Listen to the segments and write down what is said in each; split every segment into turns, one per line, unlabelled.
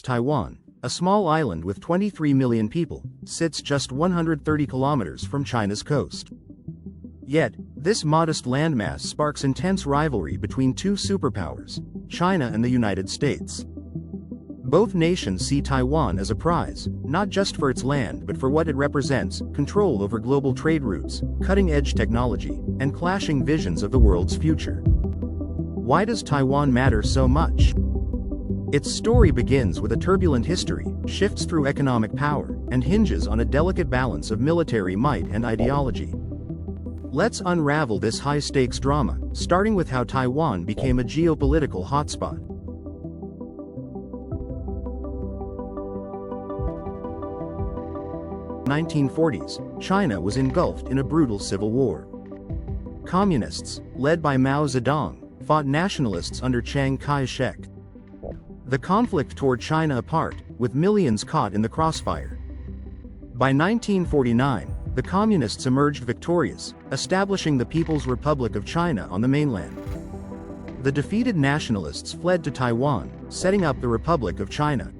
Taiwan, a small island with 23 million people, sits just 130 kilometers from China's coast. Yet, this modest landmass sparks intense rivalry between two superpowers, China and the United States. Both nations see Taiwan as a prize, not just for its land but for what it represents: control over global trade routes, cutting-edge technology, and clashing visions of the world's future. Why does Taiwan matter so much? Its story begins with a turbulent history, shifts through economic power, and hinges on a delicate balance of military might and ideology. Let's unravel this high-stakes drama, starting with how Taiwan became a geopolitical hotspot. 1940s, China was engulfed in a brutal civil war. Communists, led by Mao Zedong, fought nationalists under Chiang Kai-shek. The conflict tore China apart, with millions caught in the crossfire. By 1949, the Communists emerged victorious, establishing the People's Republic of China on the mainland. The defeated nationalists fled to Taiwan, setting up the Republic of China.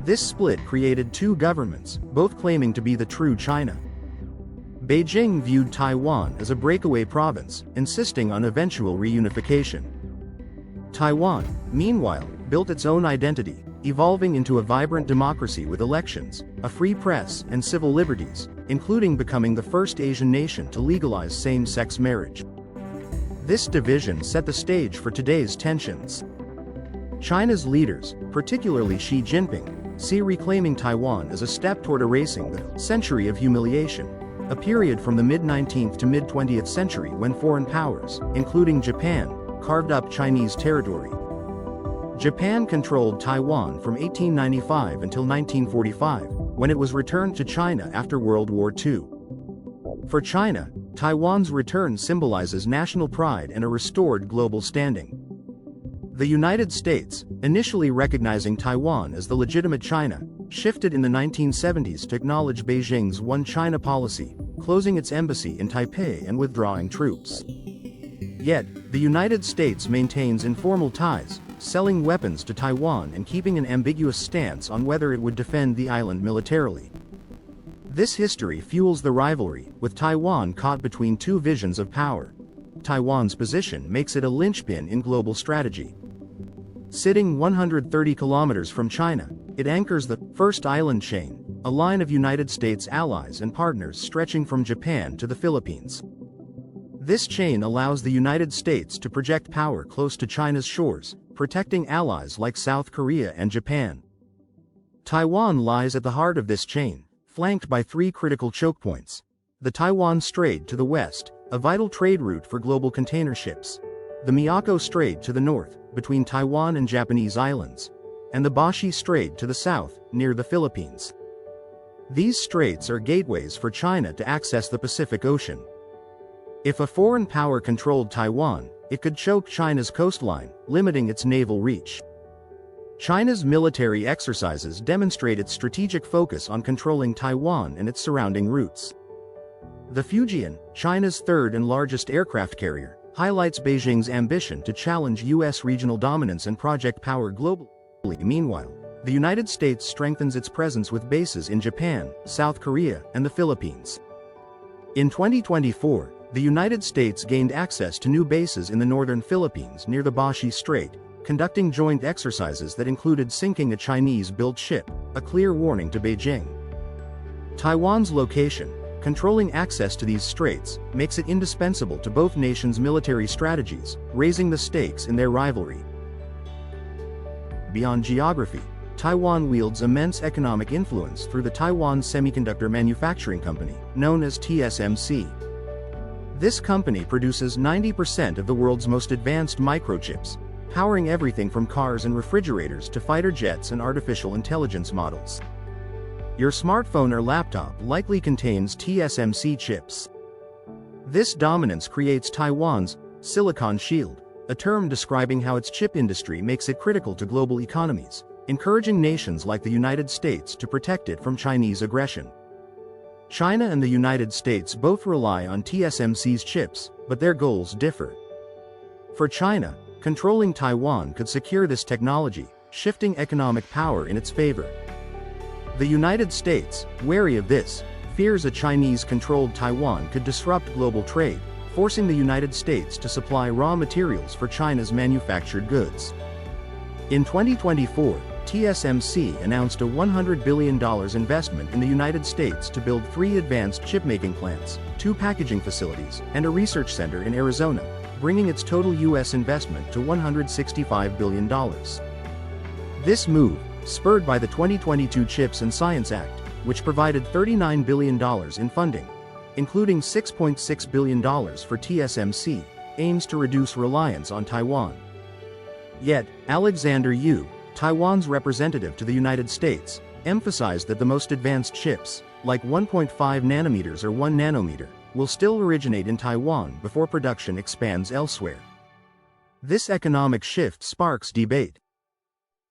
This split created two governments, both claiming to be the true China. Beijing viewed Taiwan as a breakaway province, insisting on eventual reunification. Taiwan, meanwhile, built its own identity, evolving into a vibrant democracy with elections, a free press, and civil liberties, including becoming the first Asian nation to legalize same-sex marriage. This division set the stage for today's tensions. China's leaders, particularly Xi Jinping, see reclaiming Taiwan as a step toward erasing the century of humiliation, a period from the mid-19th to mid-20th century when foreign powers, including Japan, carved up Chinese territory. Japan controlled Taiwan from 1895 until 1945, when it was returned to China after World War II. For China, Taiwan's return symbolizes national pride and a restored global standing. The United States, initially recognizing Taiwan as the legitimate China, shifted in the 1970s to acknowledge Beijing's One China policy, closing its embassy in Taipei and withdrawing troops. Yet, the United States maintains informal ties, selling weapons to Taiwan and keeping an ambiguous stance on whether it would defend the island militarily. This history fuels the rivalry, with Taiwan caught between two visions of power. Taiwan's position makes it a linchpin in global strategy. Sitting 130 kilometers from China, it anchors the First Island Chain, a line of United States allies and partners stretching from Japan to the Philippines. This chain allows the United States to project power close to China's shores, protecting allies like South Korea and Japan. Taiwan lies at the heart of this chain, flanked by three critical choke points: the Taiwan Strait to the west, a vital trade route for global container ships; the Miyako Strait to the north, between Taiwan and Japanese islands; and the Bashi Strait to the south, near the Philippines. These straits are gateways for China to access the Pacific Ocean. If a foreign power controlled Taiwan, it could choke China's coastline, limiting its naval reach. China's military exercises demonstrate its strategic focus on controlling Taiwan and its surrounding routes. The Fujian, China's third and largest aircraft carrier, highlights Beijing's ambition to challenge U.S. regional dominance and project power globally. Meanwhile, the United States strengthens its presence with bases in Japan, South Korea, and the Philippines. In 2024, the United States gained access to new bases in the northern Philippines near the Bashi Strait, conducting joint exercises that included sinking a Chinese-built ship, a clear warning to Beijing. Taiwan's location, controlling access to these straits, makes it indispensable to both nations' military strategies, raising the stakes in their rivalry. Beyond geography, Taiwan wields immense economic influence through the Taiwan Semiconductor Manufacturing Company, known as TSMC. This company produces 90% of the world's most advanced microchips, powering everything from cars and refrigerators to fighter jets and artificial intelligence models. Your smartphone or laptop likely contains TSMC chips. This dominance creates Taiwan's Silicon Shield, a term describing how its chip industry makes it critical to global economies, encouraging nations like the United States to protect it from Chinese aggression. China and the United States both rely on TSMC's chips, but their goals differ. For China, controlling Taiwan could secure this technology, shifting economic power in its favor. The United States, wary of this, fears a Chinese-controlled Taiwan could disrupt global trade, forcing the United States to supply raw materials for China's manufactured goods. In 2024, TSMC announced a $100 billion investment in the United States to build 3 advanced chip-making plants, 2 packaging facilities, and a research center in Arizona, bringing its total U.S. investment to $165 billion. This move, spurred by the 2022 CHIPS and Science Act, which provided $39 billion in funding, including $6.6 billion for TSMC, aims to reduce reliance on Taiwan. Yet, Alexander Yu, Taiwan's representative to the United States, emphasized that the most advanced chips, like 1.5 nanometers or 1 nanometer, will still originate in Taiwan before production expands elsewhere. This economic shift sparks debate.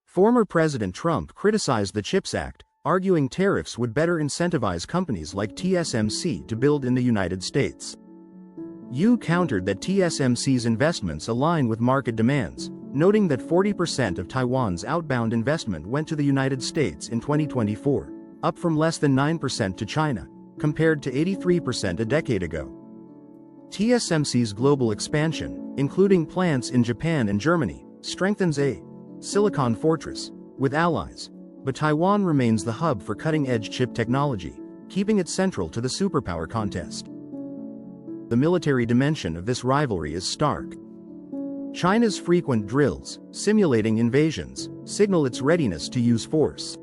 Former President Trump criticized the CHIPS Act, arguing tariffs would better incentivize companies like TSMC to build in the United States. Yu countered that TSMC's investments align with market demands, noting that 40% of Taiwan's outbound investment went to the United States in 2024, up from less than 9% to China, compared to 83% a decade ago. TSMC's global expansion, including plants in Japan and Germany, strengthens a Silicon Fortress with allies, but Taiwan remains the hub for cutting-edge chip technology, keeping it central to the superpower contest. The military dimension of this rivalry is stark. China's frequent drills, simulating invasions, signal its readiness to use force.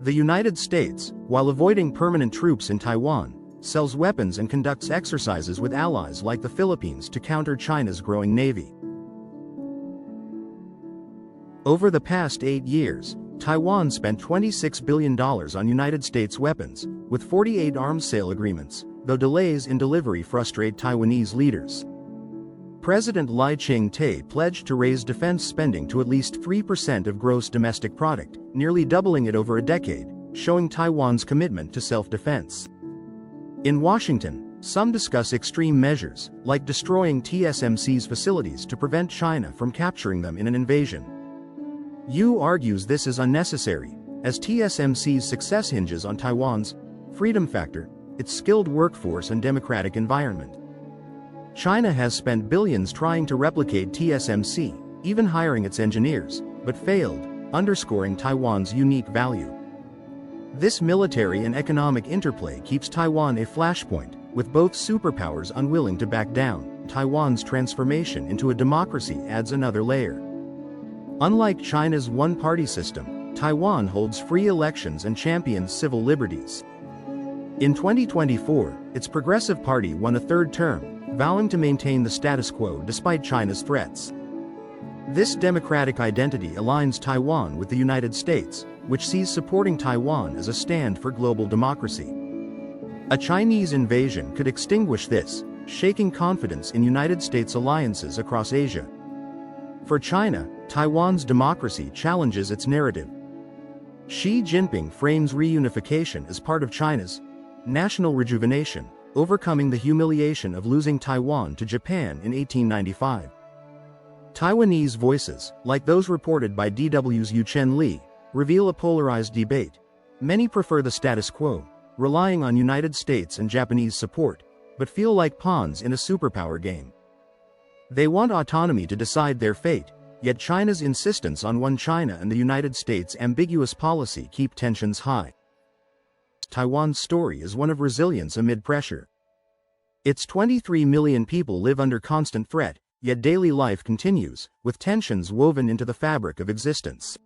The United States, while avoiding permanent troops in Taiwan, sells weapons and conducts exercises with allies like the Philippines to counter China's growing navy. Over the past 8 years, Taiwan spent $26 billion on United States weapons, with 48 arms sale agreements, though delays in delivery frustrate Taiwanese leaders. President Lai Ching-te pledged to raise defense spending to at least 3% of gross domestic product, nearly doubling it over a decade, showing Taiwan's commitment to self-defense. In Washington, some discuss extreme measures, like destroying TSMC's facilities to prevent China from capturing them in an invasion. Yu argues this is unnecessary, as TSMC's success hinges on Taiwan's freedom factor, its skilled workforce and democratic environment. China has spent billions trying to replicate TSMC, even hiring its engineers, but failed, underscoring Taiwan's unique value. This military and economic interplay keeps Taiwan a flashpoint, with both superpowers unwilling to back down. Taiwan's transformation into a democracy adds another layer. Unlike China's one-party system, Taiwan holds free elections and champions civil liberties. In 2024, its Progressive Party won a third term, vowing to maintain the status quo despite China's threats. This democratic identity aligns Taiwan with the United States, which sees supporting Taiwan as a stand for global democracy. A Chinese invasion could extinguish this, shaking confidence in United States alliances across Asia. For China, Taiwan's democracy challenges its narrative. Xi Jinping frames reunification as part of China's national rejuvenation, overcoming the humiliation of losing Taiwan to Japan in 1895. Taiwanese voices, like those reported by DW's Yuchen Li, reveal a polarized debate. Many prefer the status quo, relying on United States and Japanese support, but feel like pawns in a superpower game. They want autonomy to decide their fate, yet China's insistence on one China and the United States' ambiguous policy keep tensions high. Taiwan's story is one of resilience amid pressure. Its 23 million people live under constant threat, yet daily life continues, with tensions woven into the fabric of existence.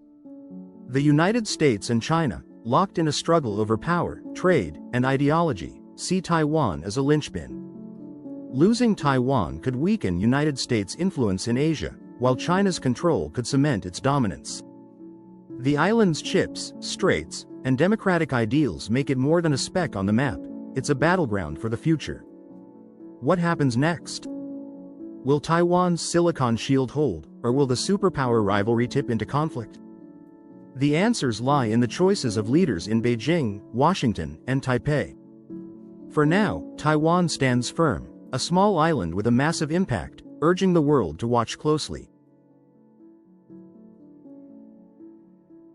The United States and China, locked in a struggle over power, trade, and ideology, see Taiwan as a linchpin. Losing Taiwan could weaken United States' influence in Asia, while China's control could cement its dominance. The island's chips, straits, and democratic ideals make it more than a speck on the map. It's a battleground for the future. What happens next? Will Taiwan's Silicon Shield hold, or will the superpower rivalry tip into conflict? The answers lie in the choices of leaders in Beijing, Washington, and Taipei. For now, Taiwan stands firm, a small island with a massive impact, urging the world to watch closely.